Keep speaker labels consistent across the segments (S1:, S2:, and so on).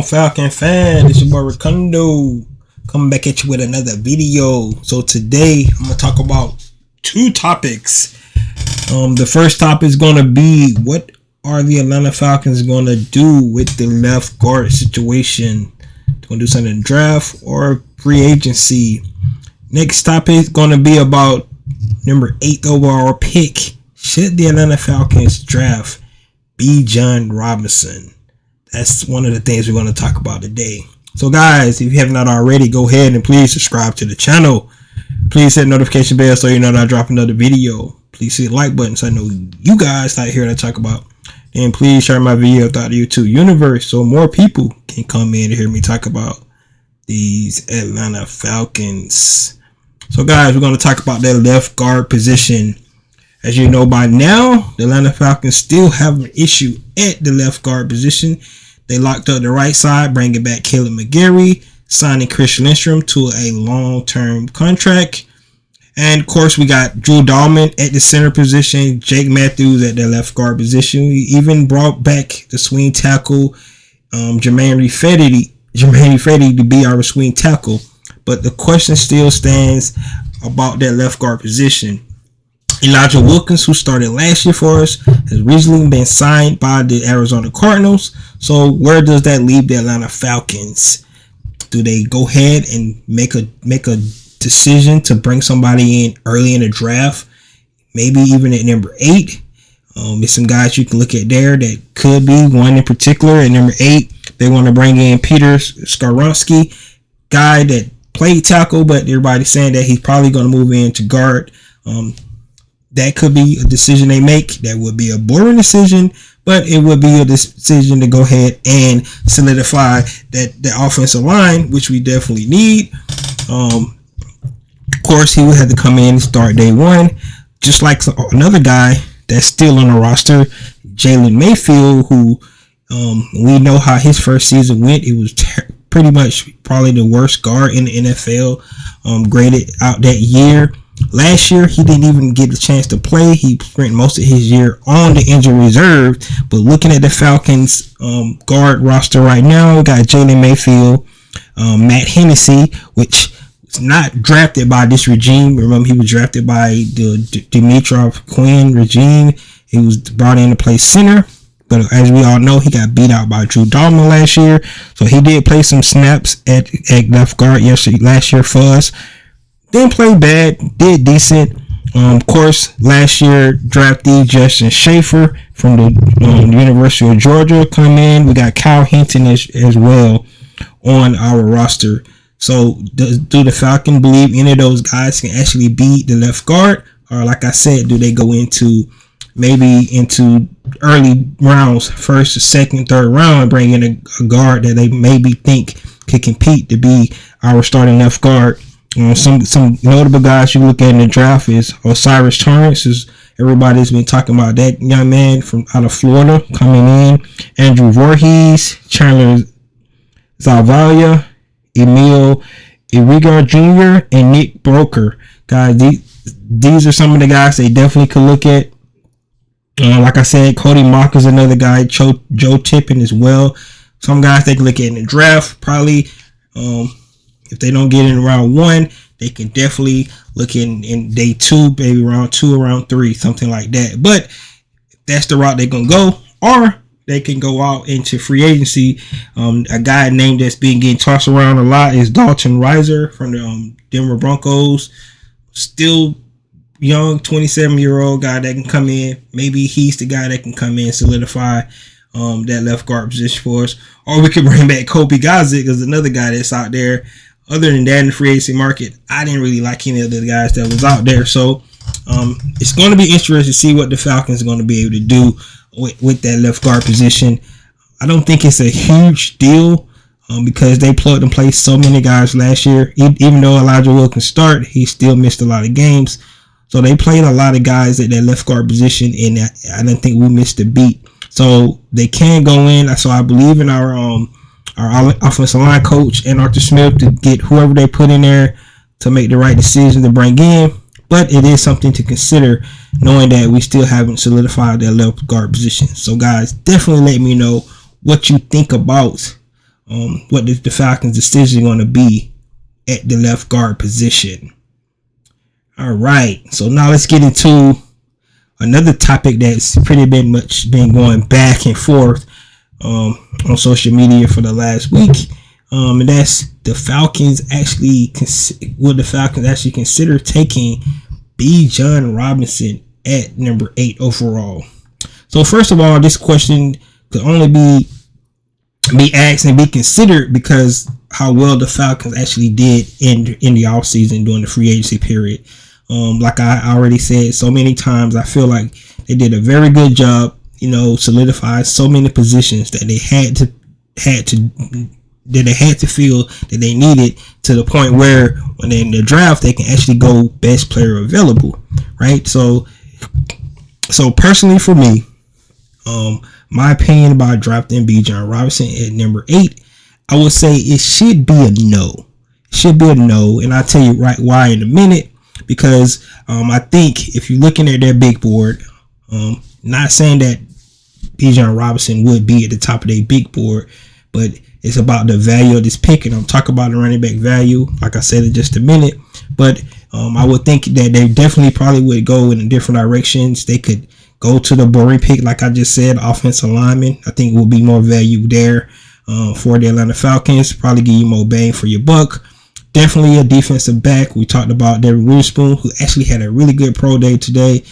S1: Falcon fan? It's your boy Ricondo coming back at you with another video. So today I'm gonna talk about two topics. The first topic is gonna be what are the Atlanta Falcons gonna do with the left guard situation? They're gonna do something in draft or free agency. Next topic is gonna be about number 8 overall pick. Should the Atlanta Falcons draft Bijan Robinson? That's one of the things we're going to talk about today. So guys, if you have not already, go ahead and please subscribe to the channel. Please hit the notification bell so you know that I drop another video. Please hit the like button so I know you guys out here to talk about. And please share my video throughout the YouTube universe so more people can come in and hear me talk about these Atlanta Falcons. So guys, we're going to talk about that left guard position. As you know by now, the Atlanta Falcons still have an issue at the left guard position. They locked up the right side, bringing back Caleb McGarry, signing Chris Lindstrom to a long-term contract. And of course, we got Drew Dahlman at the center position, Jake Matthews at the left guard position. We even brought back the swing tackle, Jermaine Fetty to be our swing tackle. But the question still stands about that left guard position. Elijah Wilkins, who started last year for us, has recently been signed by the Arizona Cardinals. So where does that leave the Atlanta Falcons? Do they go ahead and make a decision to bring somebody in early in the draft? Maybe even at number 8. There's some guys you can look at there that could be one in particular. At number 8, they want to bring in Peter Skoronsky, guy that played tackle, but everybody's saying that he's probably going to move into guard. That could be a decision they make. That would be a boring decision, but it would be a decision to go ahead and solidify that the offensive line, which we definitely need. Of course, he would have to come in and start day one, just like another guy that's still on the roster, Jalen Mayfield, who we know how his first season went. It was pretty much probably the worst guard in the NFL, graded out that year. Last year, he didn't even get the chance to play. He spent most of his year on the injury reserve. But looking at the Falcons guard roster right now, we got Jalen Mayfield, Matt Hennessy, which was not drafted by this regime. Remember, he was drafted by the Dimitrov Quinn regime. He was brought in to play center. But as we all know, he got beat out by Drew Dahlman last year. So he did play some snaps at left guard last year for us. Didn't play bad, did decent. Of course, last year draftee Justin Schaefer from the University of Georgia come in. We got Kyle Hinton as well on our roster. So do the Falcons believe any of those guys can actually beat the left guard? Or like I said, do they go into early rounds, first, second, third round, and bring in a guard that they maybe think could compete to be our starting left guard? Some notable guys you look at in the draft is Osiris Torrance. Everybody's been talking about that young man from out of Florida coming in. Andrew Voorhees, Chandler Zavala, Emil Irigar Jr., and Nick Broker. Guys, these are some of the guys they definitely could look at. Like I said, Cody Mock is another guy. Joe Tippin as well. Some guys they can look at in the draft. Probably, if they don't get in round 1, they can definitely look in day 2, maybe round 2 or round 3, something like that. But if that's the route they're going to go, or they can go out into free agency. A guy named that's been getting tossed around a lot is Dalton Reiser from the Denver Broncos. Still young, 27-year-old guy that can come in. Maybe he's the guy that can come in and solidify that left guard position for us. Or we could bring back Kobe Gazik as another guy that's out there. Other than that, in the free agency market, I didn't really like any of the guys that was out there. So it's going to be interesting to see what the Falcons are going to be able to do with that left guard position. I don't think it's a huge deal because they plugged and played so many guys last year. Even though Elijah Wilkins started, he still missed a lot of games. So they played a lot of guys at that left guard position, and I don't think we missed a beat. So they can go in. So I believe in our offensive line coach and Arthur Smith to get whoever they put in there to make the right decision to bring in. But it is something to consider, knowing that we still haven't solidified that left guard position. So guys, definitely let me know what you think about what the Falcons' decision going to be at the left guard position. All right, so now let's get into another topic that's been going back and forth on social media for the last week, and that's the Falcons would the Falcons actually consider taking Bijan Robinson at number 8 overall. So first of all, this question could only be asked and be considered because how well the Falcons actually did in the offseason during the free agency period. Like I already said so many times, I feel like they did a very good job, solidify so many positions that they had to feel that they needed, to the point where when they're in the draft, they can actually go best player available, right? So personally for me, my opinion about drafting Bijan Robinson at number 8, I would say it should be a no. It should be a no, and I'll tell you why in a minute. Because I think if you're looking at their big board, not saying that Bijan Robinson would be at the top of their big board, but it's about the value of this pick, and I'm talking about the running back value, like I said in just a minute. But I would think that they definitely probably would go in different directions. They could go to the boring pick, like I just said, offensive lineman. I think will be more value there for the Atlanta Falcons. Probably give you more bang for your buck. Definitely a defensive back. We talked about Derek Witherspoon, who actually had a really good pro day today.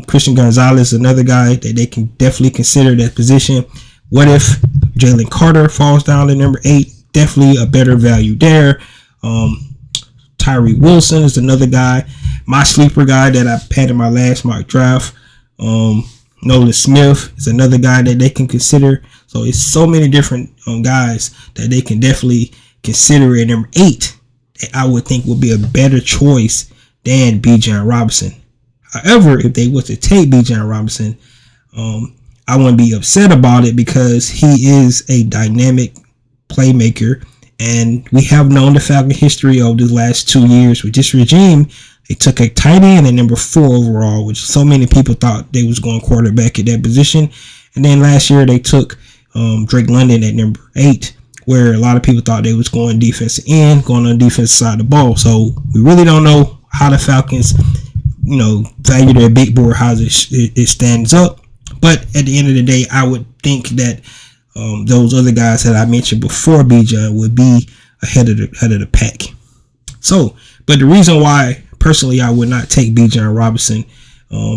S1: Christian Gonzalez, another guy that they can definitely consider that position. What if Jalen Carter falls down to number 8? Definitely a better value there. Tyree Wilson is another guy. My sleeper guy that I had in my last mock draft. Nolan Smith is another guy that they can consider. So it's so many different guys that they can definitely consider at number 8. That I would think would be a better choice than Bijan Robinson. However, if they were to take Bijan Robinson, I wouldn't be upset about it because he is a dynamic playmaker, and we have known the Falcon history of the last 2 years with this regime. They took a tight end at number 4 overall, which so many people thought they was going quarterback at that position, and then last year they took Drake London at number 8. Where a lot of people thought they was going defensive end, going on the defensive side of the ball. So we really don't know how the Falcons, value their big board, how it stands up. But at the end of the day, I would think that those other guys that I mentioned before Bijan would be ahead of the pack. So, but the reason why personally I would not take Bijan Robinson,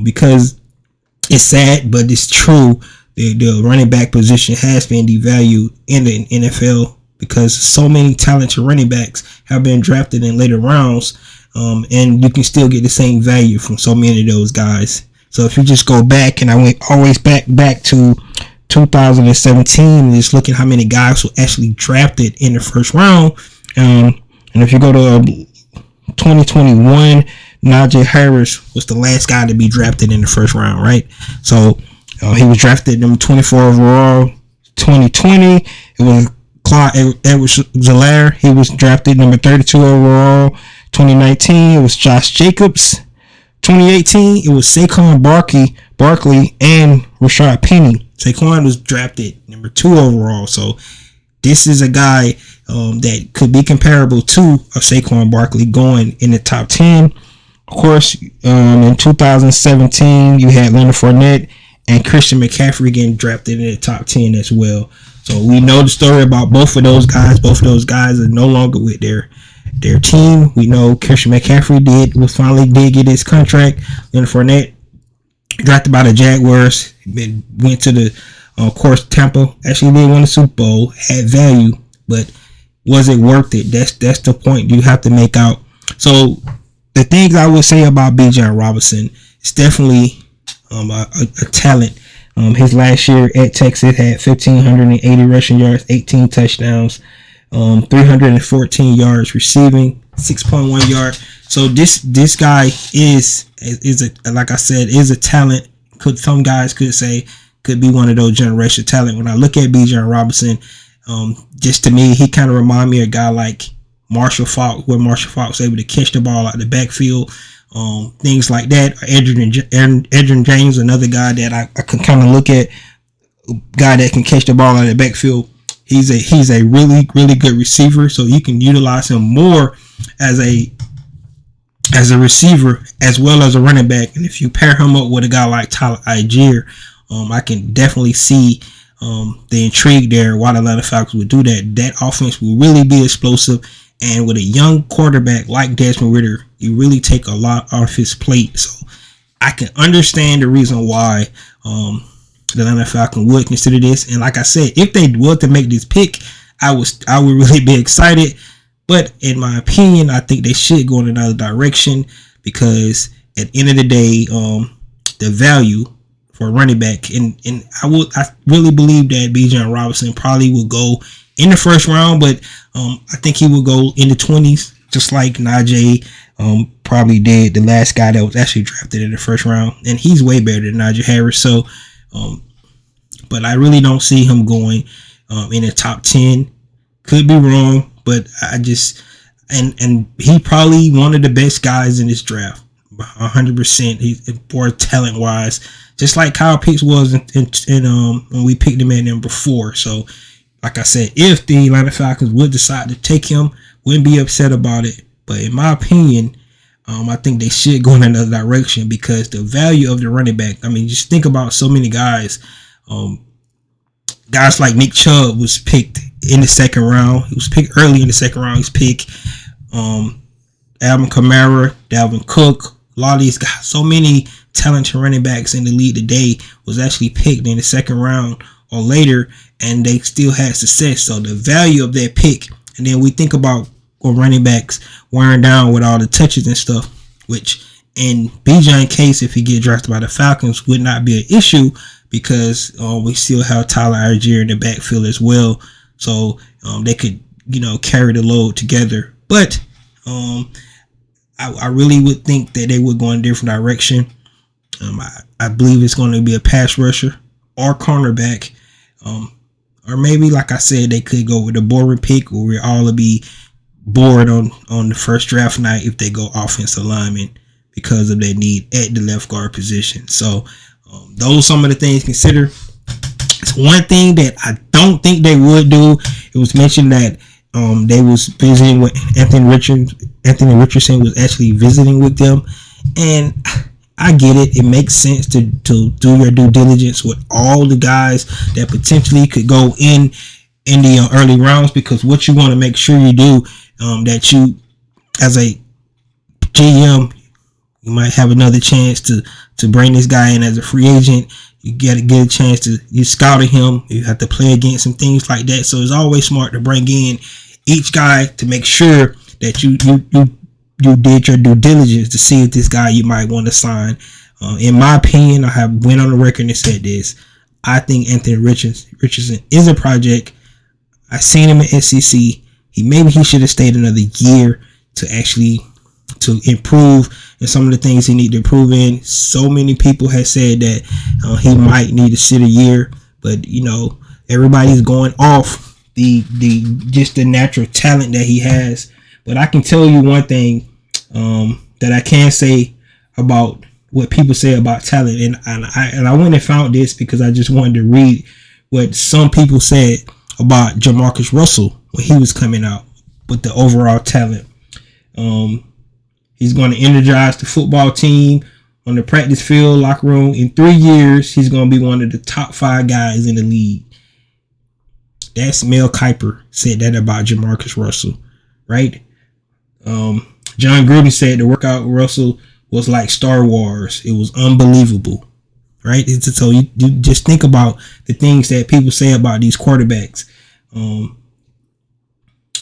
S1: because it's sad, but it's true. The running back position has been devalued in the NFL because so many talented running backs have been drafted in later rounds, and you can still get the same value from so many of those guys. So if you just go back, and I went always back to 2017, and just look at how many guys were actually drafted in the first round, and if you go to 2021, Najee Harris was the last guy to be drafted in the first round, right? So he was drafted number 24 overall. 2020, it was Clyde Edwards-Helaire. He was drafted number 32 overall. 2019, it was Josh Jacobs. 2018, it was Saquon Barkley and Rashad Penny. Saquon was drafted number 2 overall. So this is a guy that could be comparable to a Saquon Barkley going in the top 10. Of course, in 2017, you had Leonard Fournette and Christian McCaffrey getting drafted in the top 10 as well. So we know the story about both of those guys. Both of those guys are no longer with their team. We know Christian McCaffrey finally did get his contract. Leonard Fournette drafted by the Jaguars, went to the of course Tampa. Actually did win the Super Bowl, had value, but was it worth it? That's the point you have to make out. So the things I would say about Bijan Robinson is definitely a talent. His last year at Texas had 1,580 rushing yards, 18 touchdowns, 314 yards receiving, 6.1 yard. So this guy is a, like I said, is a talent. Some guys could say could be one of those generational talent. When I look at Bijan Robinson, just to me, he kind of remind me of a guy like Marshall Faulk, where Marshall Faulk was able to catch the ball out of the backfield. Things like that. Edgerrin James, another guy that I can kind of look at, guy that can catch the ball out of the backfield. He's a really good receiver, so you can utilize him more as a receiver as well as a running back. And if you pair him up with a guy like Tyler Algier, I can definitely see the intrigue there why the Atlanta Falcons would do that. That offense will really be explosive, and with a young quarterback like Desmond Ridder, you really take a lot off his plate. So I can understand the reason why the Atlanta Falcons would consider this. And like I said, if they were to make this pick, I would really be excited. But in my opinion, I think they should go in another direction, because at the end of the day, the value for a running back, and I really believe that Bijan Robinson probably will go in the first round, but I think he will go in the 20s, just like Najee probably did, the last guy that was actually drafted in the first round, and he's way better than Najee Harris. So, but I really don't see him going in the top 10. Could be wrong, but I just and he probably one of the best guys in this draft, 100%. He's for talent wise, just like Kyle Pitts was in when we picked him at number 4. So, like I said, if the Atlanta Falcons would decide to take him, wouldn't be upset about it. But in my opinion, I think they should go in another direction, because the value of the running back. I mean, just think about so many guys. Guys like Nick Chubb was picked in the second round. He was picked early in the second round. He's picked Alvin Kamara, Dalvin Cook. A lot of these guys, so many talented running backs in the league today was actually picked in the second round or later, and they still had success. So the value of that pick, and then we think about running backs wearing down with all the touches and stuff, which in Bijan's case, if he get drafted by the Falcons, would not be an issue, because we still have Tyler Algier in the backfield as well. So they could, carry the load together. But I really would think that they would go in a different direction. I believe it's going to be a pass rusher or cornerback. Or maybe, like I said, they could go with a boring pick, where we all will be bored on the first draft night if they go offensive lineman, because of their need at the left guard position. So those are some of the things to consider. It's one thing that I don't think they would do. It was mentioned that they was visiting with Anthony Richardson was actually visiting with them, and I get it. It makes sense to do your due diligence with all the guys that potentially could go in the early rounds, because what you want to make sure you do, that you, as a GM, you might have another chance to bring this guy in as a free agent. You get a chance to, you scouted him, you have to play against him, things like that. So it's always smart to bring in each guy to make sure that you did your due diligence to see if this guy you might want to sign. In my opinion, I have went on the record and said this. I think Anthony Richardson is a project. I seen him at SEC. Maybe he should have stayed another year to improve in some of the things he need to improve in. So many people have said that he might need to sit a year, but everybody's going off the natural talent that he has. But I can tell you one thing that I can say about what people say about talent, and I went and found this because I just wanted to read what some people said about Jamarcus Russell when he was coming out with the overall talent. He's going to energize the football team on the practice field, locker room. In 3 years, he's going to be one of the top 5 guys in the league. That's Mel Kiper said that about Jamarcus Russell, right? John Gruden said the workout with Russell was like Star Wars. It was unbelievable, right? So you just think about the things that people say about these quarterbacks.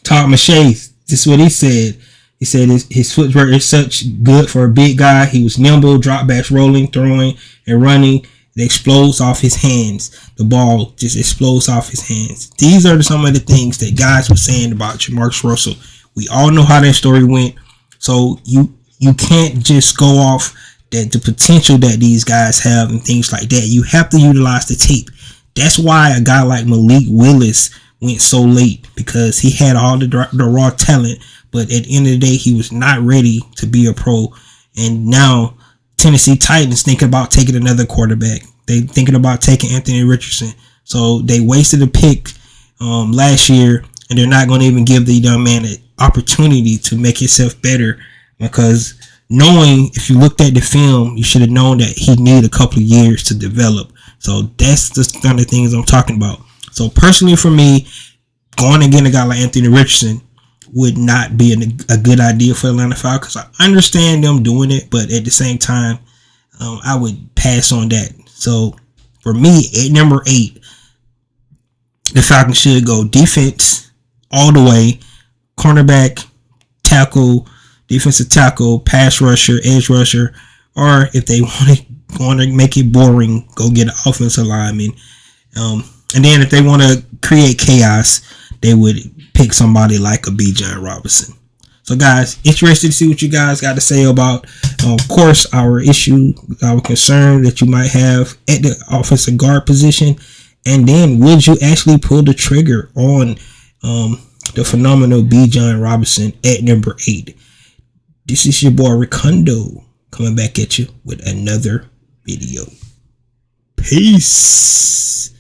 S1: Todd McShay, this is what he said. He said his footwork is such good for a big guy. He was nimble, drop backs, rolling, throwing, and running. It explodes off his hands. The ball just explodes off his hands. These are some of the things that guys were saying about Jamarcus Russell. We all know how that story went. So you can't just go off the potential that these guys have and things like that. You have to utilize the tape. That's why a guy like Malik Willis went so late, because he had all the raw talent, but at the end of the day, he was not ready to be a pro. And now Tennessee Titans thinking about taking another quarterback. They thinking about taking Anthony Richardson. So they wasted a pick last year, and they're not going to even give the young man an opportunity to make himself better, because knowing, if you looked at the film, you should have known that he needed a couple of years to develop. So that's the kind of things I'm talking about. So personally for me, going and getting a guy like Anthony Richardson would not be a good idea for Atlanta Falcons. I understand them doing it, but at the same time, I would pass on that. So for me, at number 8, the Falcons should go defense all the way, cornerback, tackle, defensive tackle, pass rusher, edge rusher, or if they want to make it boring, go get an offensive lineman. And then if they want to create chaos, they would pick somebody like a Bijan Robinson. So guys, interested to see what you guys got to say about, of course, our concern that you might have at the offensive guard position. And then would you actually pull the trigger on the phenomenal Bijan Robinson at number 8? This is your boy Ricondo coming back at you with another video. Peace.